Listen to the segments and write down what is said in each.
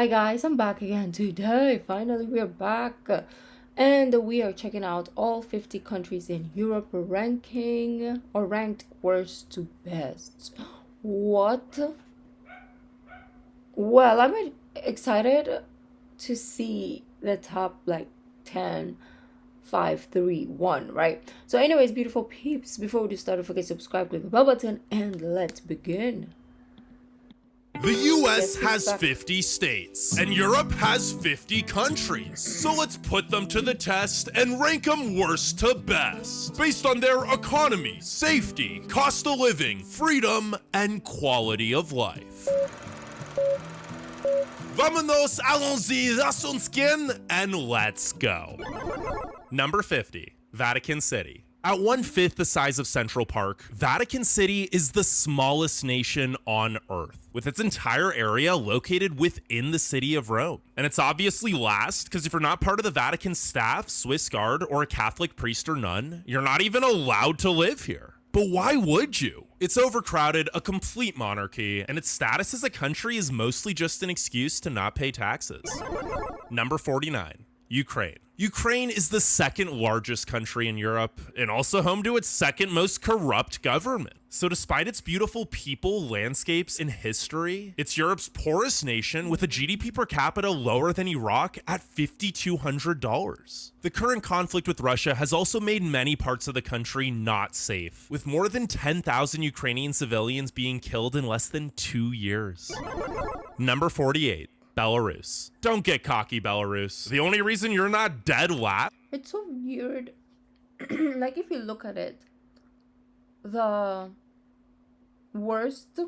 Hi guys, I'm back again today. Finally, we're back. And we are checking out all 50 countries in Europe ranking or ranked worst to best. What? Well, I'm excited to see the top like 10, 5, 3, 1, right? So, anyways, beautiful peeps, before we start, don't forget to subscribe, click the bell button, and let's begin. The US Guess who's has back? 50 states, and Europe has 50 countries. So let's put them to the test and rank them worst to best, based on their economy, safety, cost of living, freedom, and quality of life. Vámonos, allons-y, das uns gehen, and let's go. Number 50, Vatican City. At 1/5 the size of Central Park, Vatican City is the smallest nation on Earth, with its entire area located within the city of Rome. And it's obviously last, because if you're not part of the Vatican staff, Swiss Guard, or a Catholic priest or nun, you're not even allowed to live here. But why would you? It's overcrowded, a complete monarchy, and its status as a country is mostly just an excuse to not pay taxes. Number 49, Ukraine. Ukraine is the second largest country in Europe and also home to its second most corrupt government. So despite its beautiful people, landscapes, and history, it's Europe's poorest nation with a GDP per capita lower than Iraq at $5,200. The current conflict with Russia has also made many parts of the country not safe, with more than 10,000 Ukrainian civilians being killed in less than 2 years. Number 48. Belarus. Don't get cocky, Belarus. The only reason you're not dead last. It's so weird. Like, if you look at it, the worst,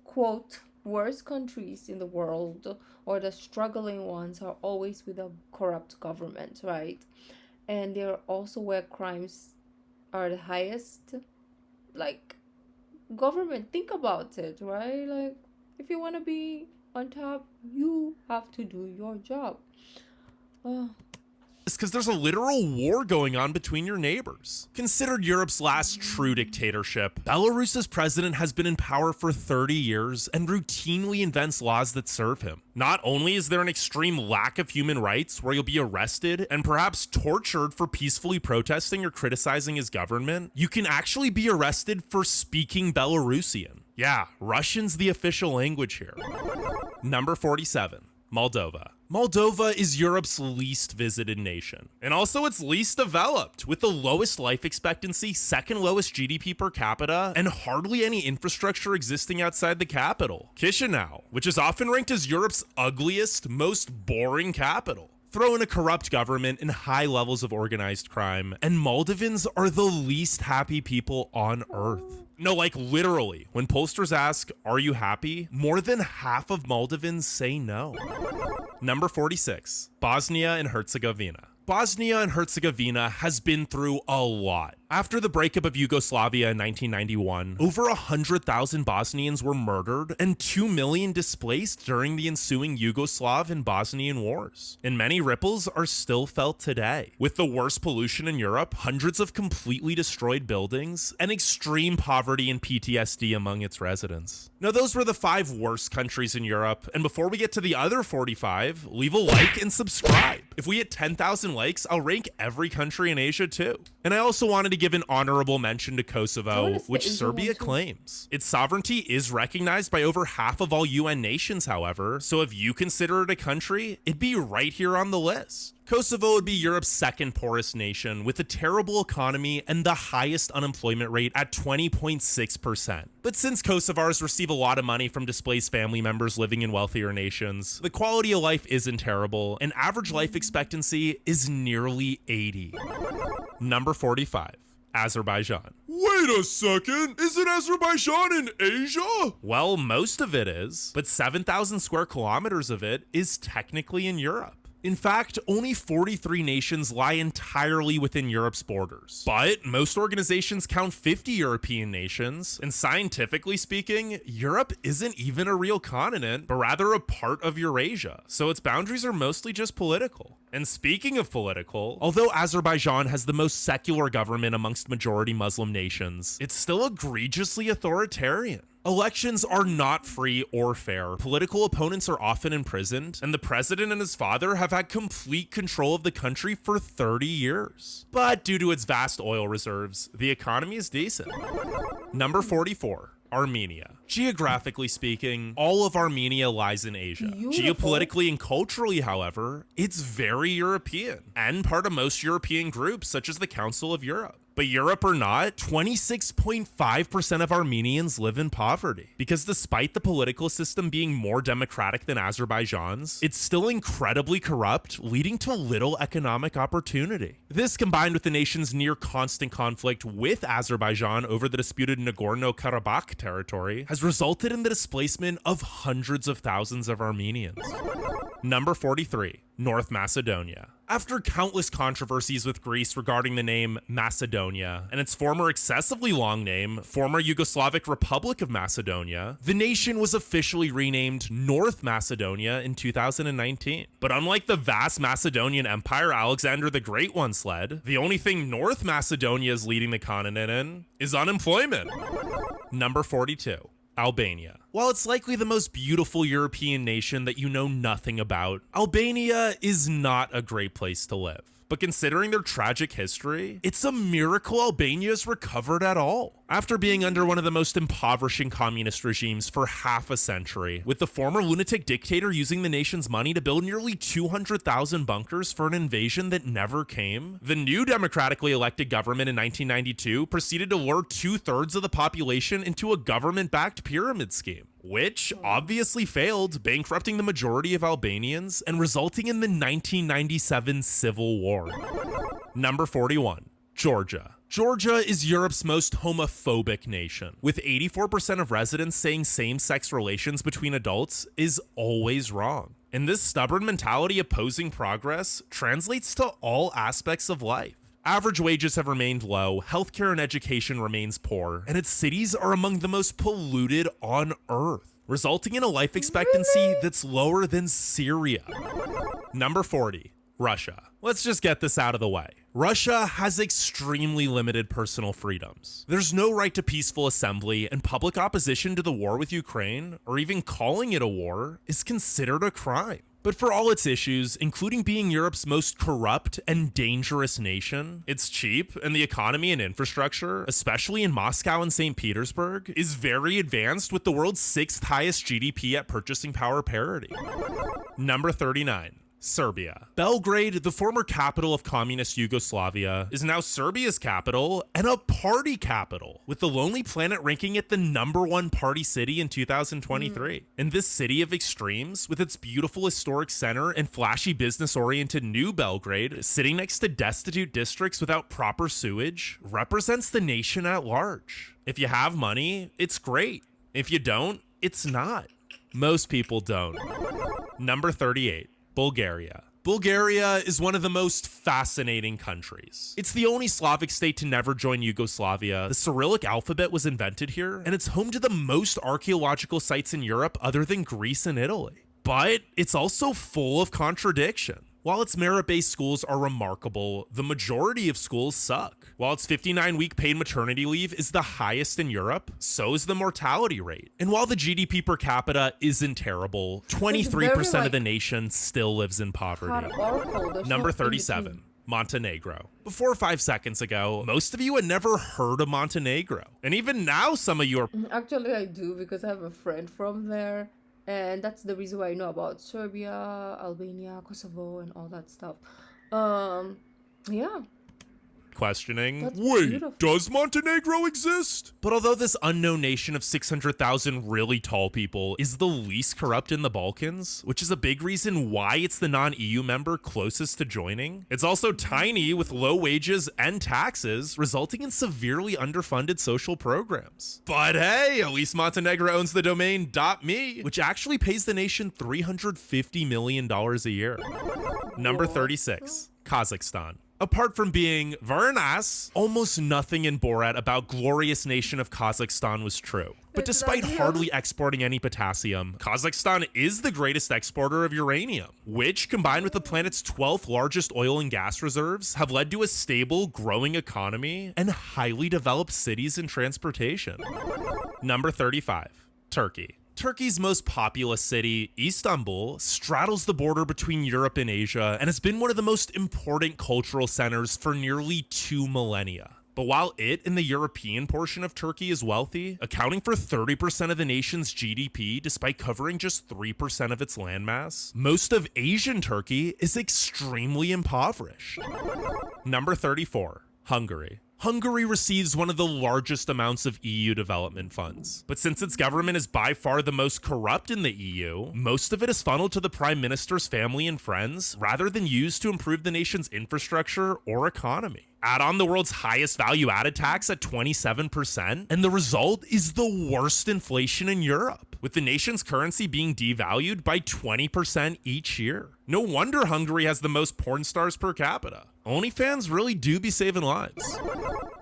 quote, worst countries in the world, or the struggling ones, are always with a corrupt government, right? And they're also where crimes are the highest. Like, government, think about it, right? Like, if you want to be on top, you have to do your job. Oh, Because there's a literal war going on between your neighbors. Considered Europe's last true dictatorship, Belarus's president has been in power for 30 years and routinely invents laws that serve him. Not only is there an extreme lack of human rights where you'll be arrested and perhaps tortured for peacefully protesting or criticizing his government, you can actually be arrested for speaking Belarusian. Yeah, Russian's the official language here. Number 47, Moldova. Moldova is Europe's least visited nation, and also its least developed, with the lowest life expectancy, second lowest GDP per capita, and hardly any infrastructure existing outside the capital, Chisinau, which is often ranked as Europe's ugliest, most boring capital. Throw in a corrupt government and high levels of organized crime, and Moldovans are the least happy people on earth. No, like literally, when pollsters ask, "Are you happy?" more than half of Moldovans say no. Number 46, Bosnia and Herzegovina. Bosnia and Herzegovina has been through a lot. After the breakup of Yugoslavia in 1991, over 100,000 Bosnians were murdered and 2 million displaced during the ensuing Yugoslav and Bosnian wars. And many ripples are still felt today, with the worst pollution in Europe, hundreds of completely destroyed buildings, and extreme poverty and PTSD among its residents. Now, those were the 5 worst countries in Europe, and before we get to the other 45, leave a like and subscribe. If we hit 10,000 likes, I'll rank every country in Asia too. And I also wanted to give an honorable mention to Kosovo, which Serbia claims. Its sovereignty is recognized by over half of all UN nations, however, so if you consider it a country, it'd be right here on the list. Kosovo would be Europe's second poorest nation, with a terrible economy and the highest unemployment rate at 20.6%. But since Kosovars receive a lot of money from displaced family members living in wealthier nations, the quality of life isn't terrible, and average life expectancy is nearly 80. Number 45. Azerbaijan. Wait a second, isn't Azerbaijan in Asia? Well, most of it is, but 7,000 square kilometers of it is technically in Europe. In fact, only 43 nations lie entirely within Europe's borders. But most organizations count 50 European nations, and scientifically speaking, Europe isn't even a real continent, but rather a part of Eurasia, so its boundaries are mostly just political. And speaking of political, although Azerbaijan has the most secular government amongst majority Muslim nations, it's still egregiously authoritarian. Elections are not free or fair. Political opponents are often imprisoned, and the president and his father have had complete control of the country for 30 years. But due to its vast oil reserves, the economy is decent. Number 44. Armenia. Geographically speaking, all of Armenia lies in Asia. Beautiful. Geopolitically and culturally, however, it's very European and part of most European groups, such as the Council of Europe. But Europe or not, 26.5% of Armenians live in poverty. Because despite the political system being more democratic than Azerbaijan's, it's still incredibly corrupt, leading to little economic opportunity. This, combined with the nation's near constant conflict with Azerbaijan over the disputed Nagorno-Karabakh territory, has resulted in the displacement of hundreds of thousands of Armenians. Number 43. North Macedonia. After countless controversies with Greece regarding the name Macedonia and its former excessively long name, former Yugoslavic Republic of Macedonia, the nation was officially renamed North Macedonia in 2019. But unlike the vast Macedonian empire Alexander the Great once led, the only thing North Macedonia is leading the continent in is unemployment. Number 42. Albania. While it's likely the most beautiful European nation that you know nothing about, Albania is not a great place to live. But considering their tragic history, it's a miracle Albania's recovered at all. After being under one of the most impoverishing communist regimes for half a century, with the former lunatic dictator using the nation's money to build nearly 200,000 bunkers for an invasion that never came, the new democratically elected government in 1992 proceeded to lure 2/3 of the population into a government-backed pyramid scheme, which obviously failed, bankrupting the majority of Albanians and resulting in the 1997 civil war. Number 41. Georgia. Georgia is Europe's most homophobic nation, with 84% of residents saying same-sex relations between adults is always wrong. And this stubborn mentality opposing progress translates to all aspects of life. Average wages have remained low, healthcare and education remains poor, and its cities are among the most polluted on Earth, resulting in a life expectancy that's lower than Syria. Number 40. Russia. Let's just get this out of the way. Russia has extremely limited personal freedoms. There's no right to peaceful assembly, and public opposition to the war with Ukraine, or even calling it a war, is considered a crime. But for all its issues, including being Europe's most corrupt and dangerous nation, it's cheap, and the economy and infrastructure, especially in Moscow and St. Petersburg, is very advanced, with the world's 6th highest GDP at purchasing power parity. Number 39. Serbia. Belgrade, the former capital of communist Yugoslavia, is now Serbia's capital and a party capital, with the Lonely Planet ranking it the #1 party city in 2023. And this city of extremes, with its beautiful historic center and flashy business-oriented New Belgrade, sitting next to destitute districts without proper sewage, represents the nation at large. If you have money, it's great. If you don't, it's not. Most people don't. Number 38. Bulgaria. Bulgaria is one of the most fascinating countries. It's the only Slavic state to never join Yugoslavia. The Cyrillic alphabet was invented here, and it's home to the most archaeological sites in Europe other than Greece and Italy. But it's also full of contradiction. While its merit-based schools are remarkable, the majority of schools suck. While its 59-week paid maternity leave is the highest in Europe, so is the mortality rate. And while the GDP per capita isn't terrible, 23% of the nation still lives in poverty. Number 37. Montenegro. Before 5 seconds ago, most of you had never heard of Montenegro. And even now, some of you are... Actually, I do, because I have a friend from there. And that's the reason why I know about Serbia, Albania, Kosovo, and all that stuff. Yeah. Questioning, That's wait, beautiful. does Montenegro exist? But although this unknown nation of 600,000 really tall people is the least corrupt in the Balkans, which is a big reason why it's the non-EU member closest to joining, it's also tiny with low wages and taxes, resulting in severely underfunded social programs. But hey, at least Montenegro owns the domain .me, which actually pays the nation $350 million a year. Number 36. Kazakhstan. Apart from being very nice, almost nothing in Borat about glorious nation of Kazakhstan was true. But It's despite not real. hardly exporting any potassium, Kazakhstan is the greatest exporter of uranium, which, combined with the planet's 12th largest oil and gas reserves, have led to a stable, growing economy and highly developed cities and transportation. Number 35, Turkey. Turkey's most populous city, Istanbul, straddles the border between Europe and Asia and has been one of the most important cultural centers for nearly 2 millennia. But while it and the European portion of Turkey is wealthy, accounting for 30% of the nation's GDP despite covering just 3% of its landmass, most of Asian Turkey is extremely impoverished. Number 34, Hungary. Hungary receives one of the largest amounts of EU development funds. But since its government is by far the most corrupt in the EU, most of it is funneled to the Prime Minister's family and friends rather than used to improve the nation's infrastructure or economy. Add on the world's highest value-added tax at 27%, and the result is the worst inflation in Europe, with the nation's currency being devalued by 20% each year. No wonder Hungary has the most porn stars per capita. OnlyFans really do be saving lives.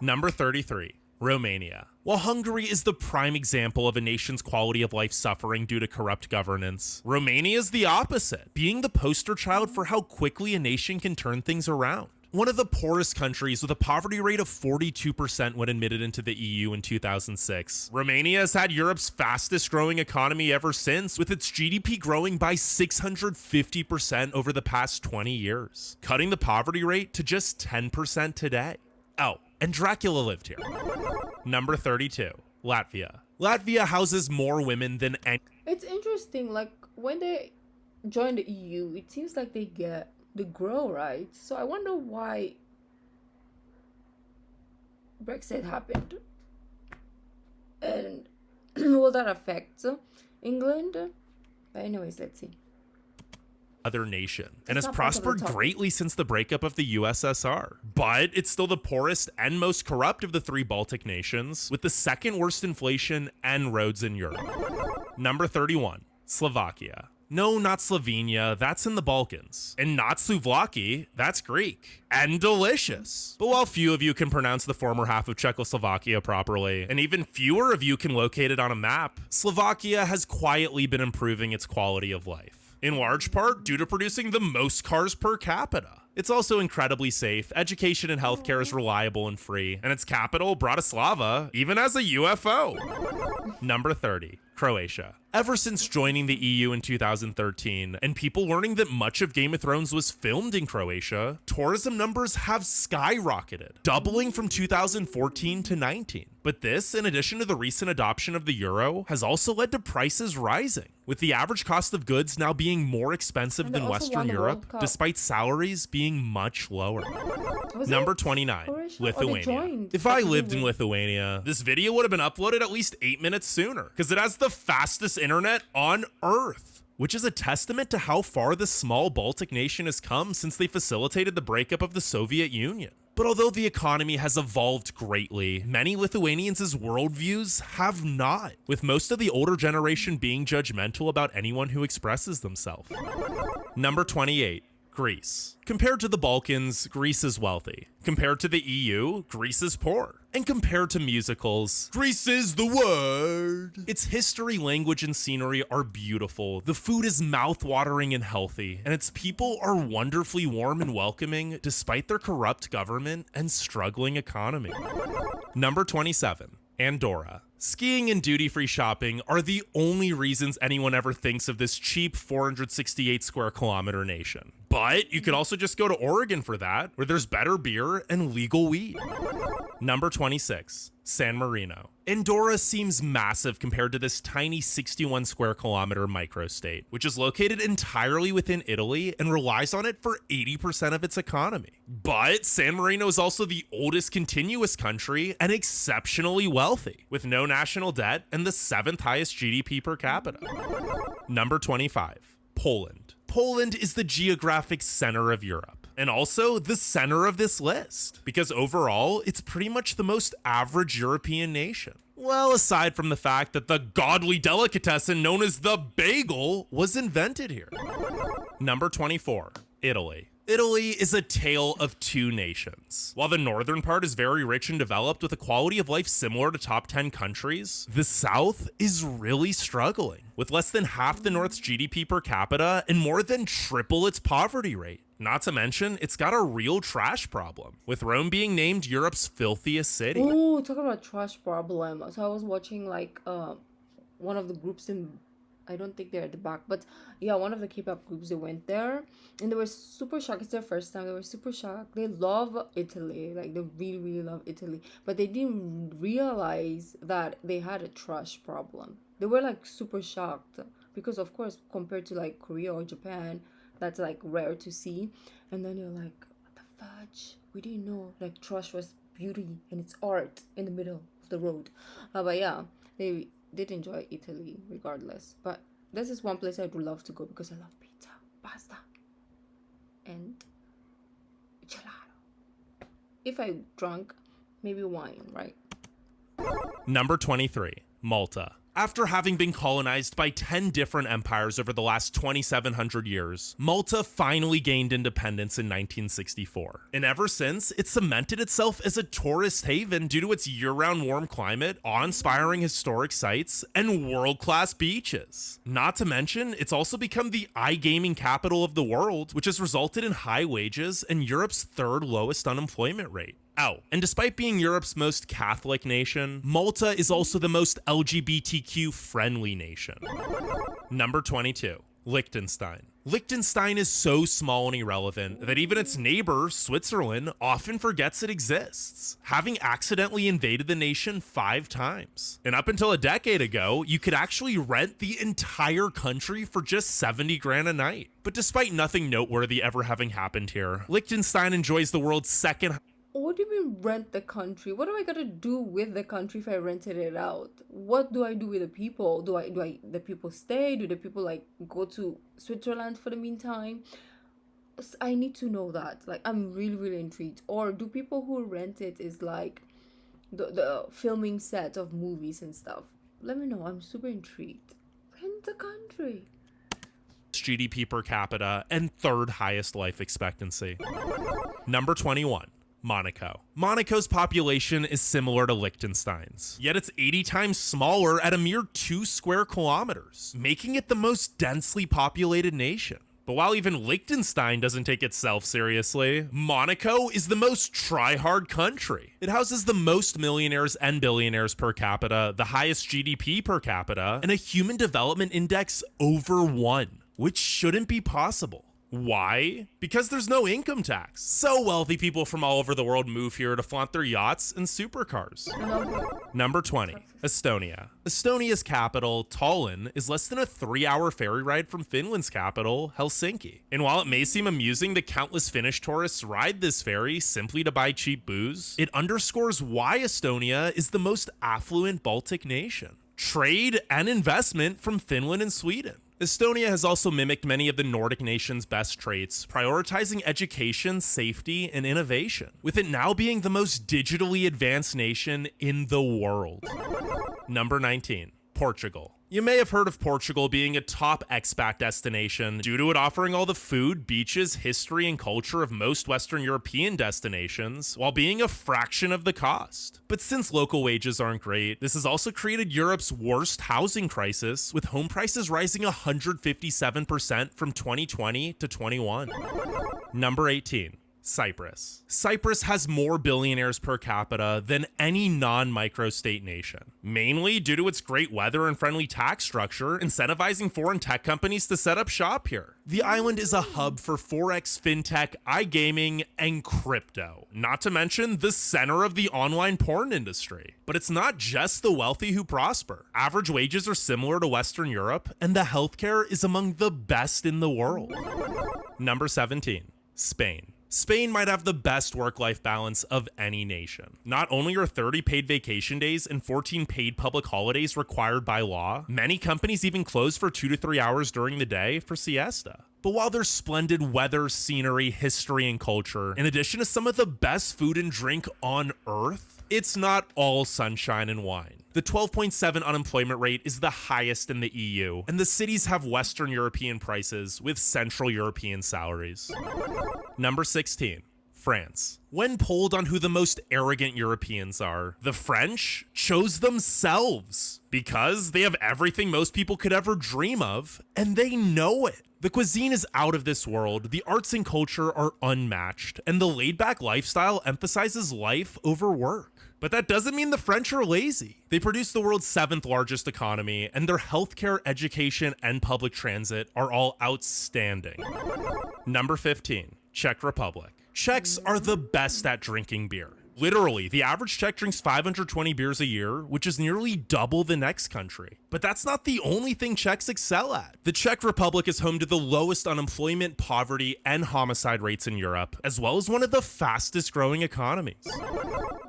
Number 33, Romania. While Hungary is the prime example of a nation's quality of life suffering due to corrupt governance, Romania is the opposite, being the poster child for how quickly a nation can turn things around. One of the poorest countries with a poverty rate of 42% when admitted into the EU in 2006, Romania has had Europe's fastest growing economy ever since, with its GDP growing by 650% over the past 20 years, cutting the poverty rate to just 10% today. Oh, and Dracula lived here. Number 32, Latvia. Latvia houses more women than any. It's interesting, like when they join the EU, it seems like they grow, right? So I wonder why Brexit happened. And will that affect England? But anyways, let's see. Other nation and It's has not part of the prospered topic. greatly since the breakup of the USSR. But it's still the poorest and most corrupt of the 3 Baltic nations, with the second worst inflation and roads in Europe. Number 31, Slovakia. No, not Slovenia, that's in the Balkans. And not Souvlaki, that's Greek. And delicious. But while few of you can pronounce the former half of Czechoslovakia properly, and even fewer of you can locate it on a map, Slovakia has quietly been improving its quality of life, in large part due to producing the most cars per capita. It's also incredibly safe, education and healthcare is reliable and free, and its capital, Bratislava, even has a UFO. Number 30, Croatia. Ever since joining the EU in 2013, and people learning that much of Game of Thrones was filmed in Croatia, tourism numbers have skyrocketed, doubling from 2014 to 19. But this, in addition to the recent adoption of the euro, has also led to prices rising, with the average cost of goods now being more expensive And they than also Western won the Europe, World Cup. despite salaries being much lower. Was Number it 29, Croatia? Or they Lithuania. joined? If I That's lived in weird. Lithuania, this video would have been uploaded at least 8 minutes sooner, because it has the fastest internet on Earth, which is a testament to how far this small Baltic nation has come since they facilitated the breakup of the Soviet Union. But although the economy has evolved greatly, many Lithuanians' worldviews have not, with most of the older generation being judgmental about anyone who expresses themselves. Number 28, Greece. Compared to the Balkans, Greece is wealthy. Compared to the EU, Greece is poor. And compared to musicals, Greece is the word. Its history, language, and scenery are beautiful. The food is mouth-watering and healthy, and its people are wonderfully warm and welcoming despite their corrupt government and struggling economy. Number 27, Andorra. Skiing and duty-free shopping are the only reasons anyone ever thinks of this cheap 468 square kilometer nation. But you could also just go to Oregon for that, where there's better beer and legal weed. Number 26, San Marino. Andorra seems massive compared to this tiny 61 square kilometer microstate, which is located entirely within Italy and relies on it for 80% of its economy. But San Marino is also the oldest continuous country and exceptionally wealthy, with no national debt and the 7th highest GDP per capita. Number 25, Poland. Poland is the geographic center of Europe, and also the center of this list, because overall, it's pretty much the most average European nation. Well, aside from the fact that the godly delicatessen known as the bagel was invented here. Number 24, Italy. Italy is a tale of two nations. While the northern part is very rich and developed with a quality of life similar to top 10 countries, the south is really struggling, with less than half the north's GDP per capita and more than triple its poverty rate. Not to mention, it's got a real trash problem, with Rome being named Europe's filthiest city. Oh, talking about trash problem. So I was watching like one of the groups in, I don't think they're at the back, but yeah, one of the K-pop groups, they went there and they were super shocked. It's their first time. They were super shocked. They love Italy. Like they really, really love Italy. But they didn't realize that they had a trash problem. They were like super shocked because of course compared to like Korea or Japan, that's like rare to see. And then you're like, what the fudge? We didn't know like trash was beauty and it's art in the middle of the road. But yeah, they did enjoy Italy regardless. But this is one place I would love to go because I love pizza, pasta, and gelato. If I drunk, maybe wine, right? Number 23, Malta. After having been colonized by 10 different empires over the last 2,700 years, Malta finally gained independence in 1964. And ever since, it cemented itself as a tourist haven due to its year-round warm climate, awe-inspiring historic sites, and world-class beaches. Not to mention, it's also become the iGaming capital of the world, which has resulted in high wages and Europe's third lowest unemployment rate. Oh, and despite being Europe's most Catholic nation, Malta is also the most LGBTQ friendly nation. Number 22, Liechtenstein. Liechtenstein is so small and irrelevant that even its neighbor, Switzerland, often forgets it exists, having accidentally invaded the nation 5 times. And up until a decade ago, you could actually rent the entire country for just 70 grand a night. But despite nothing noteworthy ever having happened here, Liechtenstein enjoys the world's second. What do you mean rent the country? What do I gotta do with the country if I rented it out? What do I do with the people? Do the people stay? Do the people like go to Switzerland for the meantime? I need to know that. Like I'm really, really intrigued. Or do people who rent it is like the filming set of movies and stuff? Let me know. I'm super intrigued. Rent the country. GDP per capita and third highest life expectancy. Number 21. Monaco. Monaco's population is similar to Liechtenstein's, yet it's 80 times smaller at a mere 2 square kilometers, making it the most densely populated nation. But while even Liechtenstein doesn't take itself seriously, Monaco is the most try-hard country. It houses the most millionaires and billionaires per capita, the highest GDP per capita, and a human development index over 1, which shouldn't be possible. Why? Because there's no income tax. So wealthy people from all over the world move here to flaunt their yachts and supercars. Number 20, Estonia. Estonia's capital, Tallinn, is less than a 3-hour ferry ride from Finland's capital, Helsinki. And while it may seem amusing that countless Finnish tourists ride this ferry simply to buy cheap booze, it underscores why Estonia is the most affluent Baltic nation. Trade and investment from Finland and Sweden. Estonia has also mimicked many of the Nordic nations' best traits, prioritizing education, safety, and innovation, with it now being the most digitally advanced nation in the world. Number 19, Portugal. You may have heard of Portugal being a top expat destination due to it offering all the food, beaches, history, and culture of most Western European destinations, while being a fraction of the cost. But since local wages aren't great, this has also created Europe's worst housing crisis, with home prices rising 157% from 2020 to 21. Number 18. Cyprus. Cyprus has more billionaires per capita than any non-microstate nation, mainly due to its great weather and friendly tax structure, incentivizing foreign tech companies to set up shop here. The island is a hub for Forex, fintech, iGaming, and crypto, not to mention the center of the online porn industry. But it's not just the wealthy who prosper. Average wages are similar to Western Europe, and the healthcare is among the best in the world. Number 17, Spain. Spain might have the best work-life balance of any nation. Not only are 30 paid vacation days and 14 paid public holidays required by law, many companies even close for 2 to 3 hours during the day for siesta. But while there's splendid weather, scenery, history, and culture, in addition to some of the best food and drink on Earth, it's not all sunshine and wine. The 12.7 unemployment rate is the highest in the EU, and the cities have Western European prices with Central European salaries. Number 16. France. When polled on who the most arrogant Europeans are, the French chose themselves because they have everything most people could ever dream of, and they know it. The cuisine is out of this world, the arts and culture are unmatched, and the laid-back lifestyle emphasizes life over work. But that doesn't mean the French are lazy. They produce the world's 7th largest economy, and their healthcare, education, and public transit are all outstanding. Number 15. Czech Republic. Czechs are the best at drinking beer. Literally, the average Czech drinks 520 beers a year, which is nearly double the next country. But that's not the only thing Czechs excel at. The Czech Republic is home to the lowest unemployment, poverty, and homicide rates in Europe, as well as one of the fastest growing economies.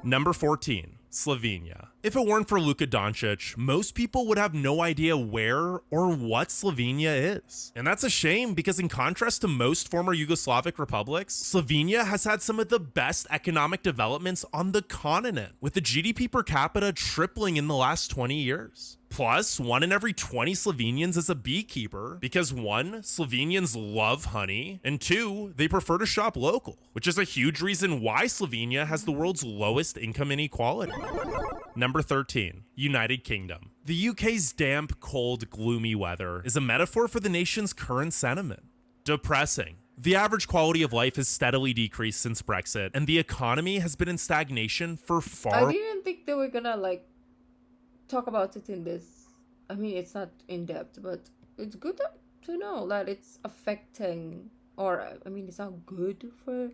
Number 14. Slovenia. If it weren't for Luka Doncic, most people would have no idea where or what Slovenia is. And that's a shame because in contrast to most former Yugoslavic republics, Slovenia has had some of the best economic developments on the continent, with the GDP per capita tripling in the last 20 years. Plus, 1 in every 20 Slovenians is a beekeeper because 1, Slovenians love honey, and 2, they prefer to shop local, which is a huge reason why Slovenia has the world's lowest income inequality. Number 13, United Kingdom. The UK's damp, cold, gloomy weather is a metaphor for the nation's current sentiment. Depressing. The average quality of life has steadily decreased since Brexit, and the economy has been in stagnation for I didn't think they were gonna talk about it in this. I mean, it's not in depth, but it's good to know that it's affecting, or I mean, it's not good for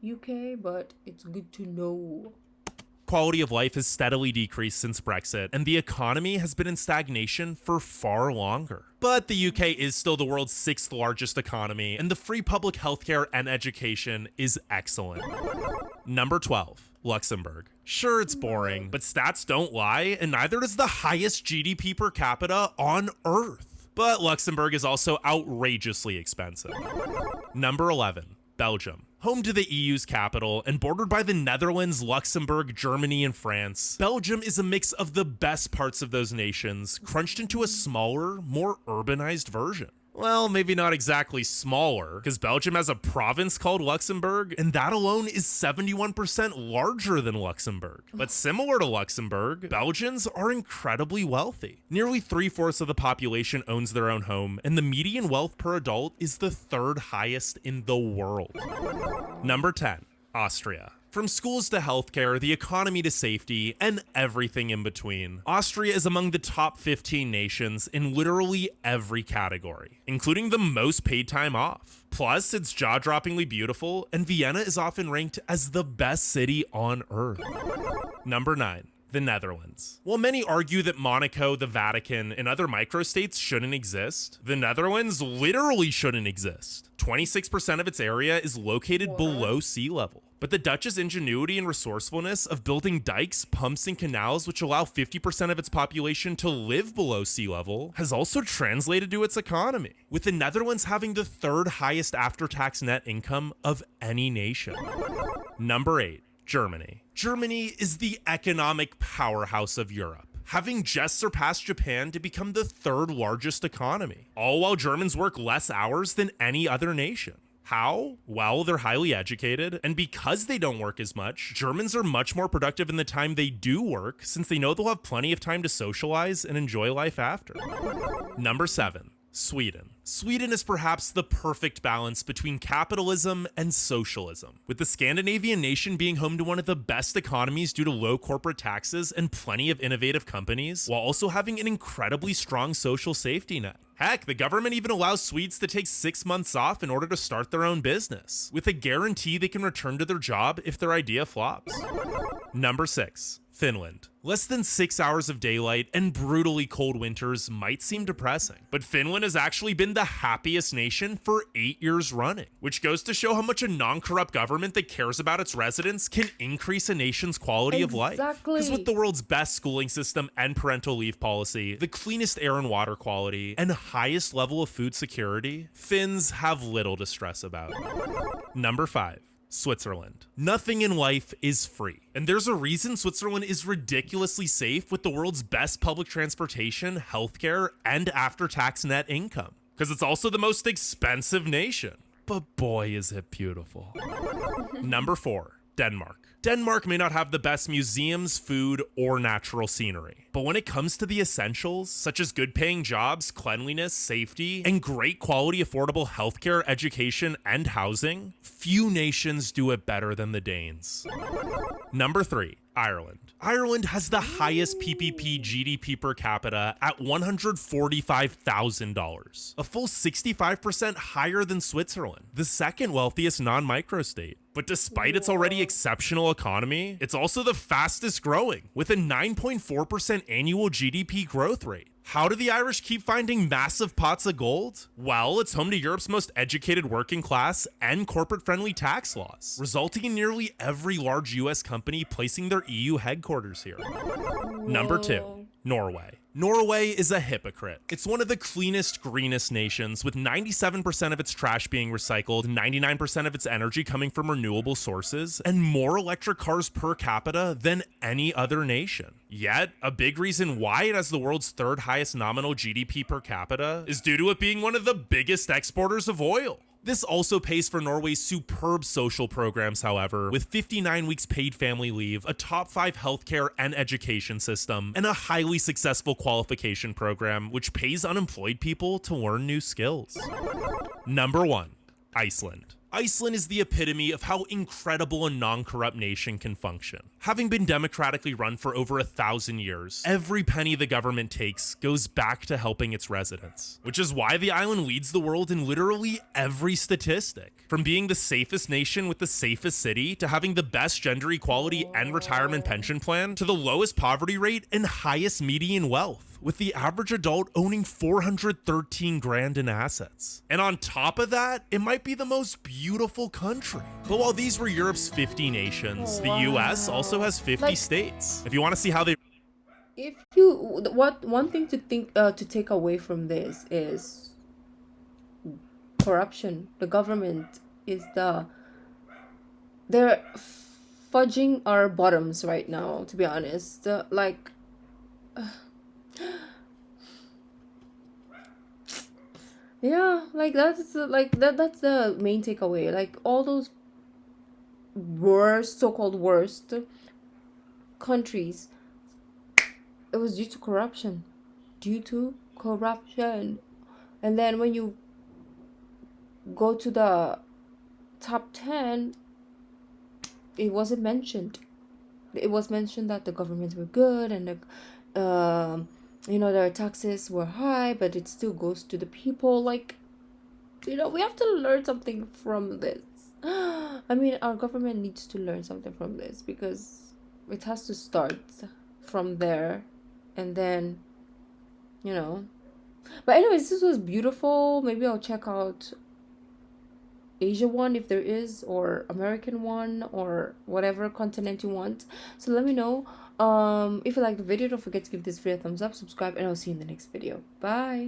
UK, but it's good to know. Quality of life has steadily decreased since Brexit, and the economy has been in stagnation for far longer. But the UK is still the world's 6th largest economy, and the free public healthcare and education is excellent. Number 12, Luxembourg. Sure, it's boring, but stats don't lie, and neither does the highest GDP per capita on Earth. But Luxembourg is also outrageously expensive. Number 11, Belgium. Home to the EU's capital and bordered by the Netherlands, Luxembourg, Germany, and France, Belgium is a mix of the best parts of those nations, crunched into a smaller, more urbanized version. Well, maybe not exactly smaller, because Belgium has a province called Luxembourg, and that alone is 71% larger than Luxembourg. But similar to Luxembourg, Belgians are incredibly wealthy. Nearly 3/4 of the population owns their own home, and the median wealth per adult is the 3rd highest in the world. Number 10, Austria. From schools to healthcare, the economy to safety, and everything in between, Austria is among the top 15 nations in literally every category, including the most paid time off. Plus, it's jaw-droppingly beautiful, and Vienna is often ranked as the best city on earth. Number 9. The Netherlands. While many argue that Monaco, the Vatican, and other microstates shouldn't exist, the Netherlands literally shouldn't exist. 26% of its area is located below sea level. But the Dutch's ingenuity and resourcefulness of building dikes, pumps, and canals which allow 50% of its population to live below sea level has also translated to its economy, with the Netherlands having the 3rd highest after-tax net income of any nation. Number 8. Germany. Germany is the economic powerhouse of Europe, having just surpassed Japan to become the 3rd largest economy, all while Germans work less hours than any other nation. How? Well, they're highly educated, and because they don't work as much, Germans are much more productive in the time they do work, since they know they'll have plenty of time to socialize and enjoy life after. Number 7. Sweden. Sweden is perhaps the perfect balance between capitalism and socialism, with the Scandinavian nation being home to one of the best economies due to low corporate taxes and plenty of innovative companies, while also having an incredibly strong social safety net. Heck, the government even allows Swedes to take 6 months off in order to start their own business, with a guarantee they can return to their job if their idea flops. Number 6. Finland. Less than 6 hours of daylight and brutally cold winters might seem depressing, but Finland has actually been the happiest nation for 8 years running, which goes to show how much a non-corrupt government that cares about its residents can increase a nation's quality of life. Because with the world's best schooling system and parental leave policy, the cleanest air and water quality, and highest level of food security, Finns have little to stress about. Number 5. Switzerland. Nothing in life is free. And there's a reason Switzerland is ridiculously safe with the world's best public transportation, healthcare, and after-tax net income. Because it's also the most expensive nation. But boy, is it beautiful. Number 4, Denmark. Denmark may not have the best museums, food, or natural scenery. But when it comes to the essentials, such as good paying jobs, cleanliness, safety, and great quality affordable healthcare, education, and housing, few nations do it better than the Danes. Number 3, Ireland. Ireland has the highest PPP GDP per capita at $145,000, a full 65% higher than Switzerland, the second wealthiest non-microstate. But despite its already exceptional economy, it's also the fastest growing, with a 9.4% annual GDP growth rate. How do the Irish keep finding massive pots of gold? Well, it's home to Europe's most educated working class and corporate-friendly tax laws, resulting in nearly every large US company placing their EU headquarters here. Number 2, Norway. Norway is a hypocrite. It's one of the cleanest, greenest nations, with 97% of its trash being recycled, 99% of its energy coming from renewable sources, and more electric cars per capita than any other nation. Yet, a big reason why it has the world's third highest nominal GDP per capita is due to it being one of the biggest exporters of oil. This also pays for Norway's superb social programs, however, with 59 weeks paid family leave, a top 5 healthcare and education system, and a highly successful qualification program which pays unemployed people to learn new skills. Number 1, Iceland. Iceland is the epitome of how incredible a non-corrupt nation can function. Having been democratically run for over 1,000 years, every penny the government takes goes back to helping its residents, which is why the island leads the world in literally every statistic. From being the safest nation with the safest city, to having the best gender equality and retirement pension plan, to the lowest poverty rate and highest median wealth, with the average adult owning 413 grand in assets. And on top of that, it might be the most beautiful country. But while these were Europe's 50 nations, the US also has 50 states. If you want to see how they one thing to take away from this is corruption. The government is they're fudging our bottoms right now, to be honest. Yeah, like that's that's the main takeaway. Like all those worst, so-called worst countries, it was due to corruption. Due to corruption. And then when you go to the top 10, it wasn't mentioned. It was mentioned that the governments were good and their taxes were high, but it still goes to the people. Like, we have to learn something from this. I mean, our government needs to learn something from this, because it has to start from there, and then, But anyways, this was beautiful. Maybe I'll check out Asia one if there is, or American one, or whatever continent you want. So let me know. If you like the video, don't forget to give this video a thumbs up, subscribe, and I'll see you in the next video. Bye.